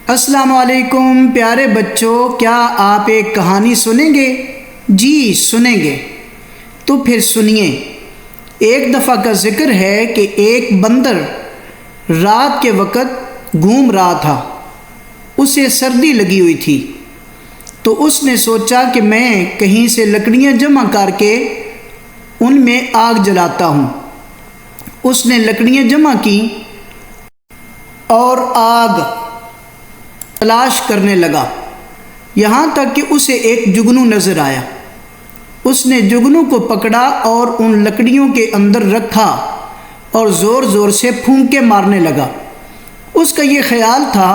السلام علیکم پیارے بچوں، کیا آپ ایک کہانی سنیں گے؟ جی سنیں گے، تو پھر سنیے۔ ایک دفعہ کا ذکر ہے کہ ایک بندر رات کے وقت گھوم رہا تھا۔ اسے سردی لگی ہوئی تھی، تو اس نے سوچا کہ میں کہیں سے لکڑیاں جمع کر کے ان میں آگ جلاتا ہوں۔ اس نے لکڑیاں جمع کی اور آگ تلاش کرنے لگا، یہاں تک کہ اسے ایک جگنو نظر آیا۔ اس نے جگنو کو پکڑا اور ان لکڑیوں کے اندر رکھا اور زور زور سے پھونکے مارنے لگا۔ اس کا یہ خیال تھا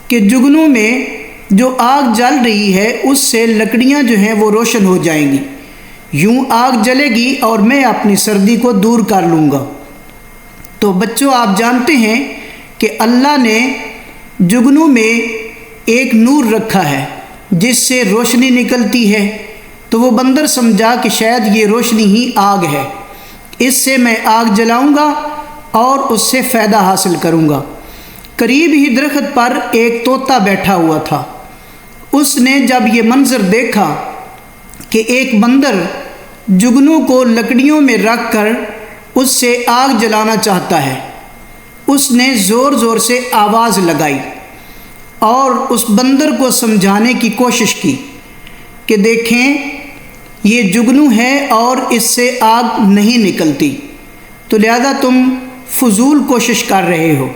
کہ جگنو میں جو آگ جل رہی ہے اس سے لکڑیاں جو ہیں وہ روشن ہو جائیں گی، یوں آگ جلے گی اور میں اپنی سردی کو دور کر لوں گا۔ تو بچوں، آپ جانتے ہیں کہ اللہ نے جگنو میں ایک نور رکھا ہے جس سے روشنی نکلتی ہے، تو وہ بندر سمجھا کہ شاید یہ روشنی ہی آگ ہے، اس سے میں آگ جلاؤں گا اور اس سے فائدہ حاصل کروں گا۔ قریب ہی درخت پر ایک طوطا بیٹھا ہوا تھا۔ اس نے جب یہ منظر دیکھا کہ ایک بندر جگنو کو لکڑیوں میں رکھ کر اس سے آگ جلانا چاہتا ہے، اس نے زور زور سے آواز لگائی اور اس بندر کو سمجھانے کی کوشش کی کہ دیکھیں یہ جگنو ہے اور اس سے آگ نہیں نکلتی، تو لہذا تم فضول کوشش کر رہے ہو۔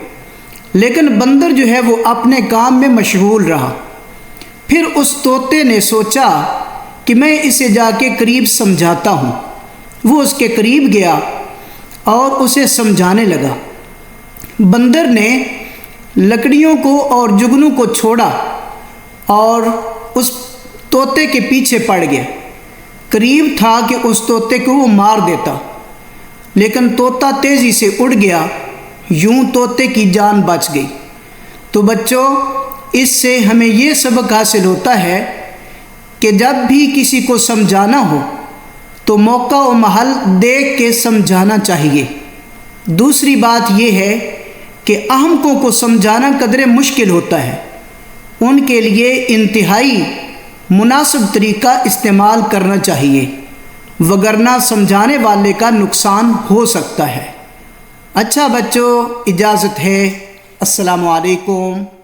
لیکن بندر جو ہے وہ اپنے کام میں مشغول رہا۔ پھر اس طوطے نے سوچا کہ میں اسے جا کے قریب سمجھاتا ہوں۔ وہ اس کے قریب گیا اور اسے سمجھانے لگا۔ بندر نے لکڑیوں کو اور جگنو کو چھوڑا اور اس طوطے کے پیچھے پڑ گیا۔ قریب تھا کہ اس طوطے کو وہ مار دیتا، لیکن طوطا تیزی سے اڑ گیا، یوں طوطے کی جان بچ گئی۔ تو بچوں، اس سے ہمیں یہ سبق حاصل ہوتا ہے کہ جب بھی کسی کو سمجھانا ہو تو موقع و محل دیکھ کے سمجھانا چاہیے۔ دوسری بات یہ ہے کہ احمقوں کو سمجھانا قدرے مشکل ہوتا ہے، ان کے لیے انتہائی مناسب طریقہ استعمال کرنا چاہیے، وگرنہ سمجھانے والے کا نقصان ہو سکتا ہے۔ اچھا بچوں، اجازت ہے۔ السلام علیکم۔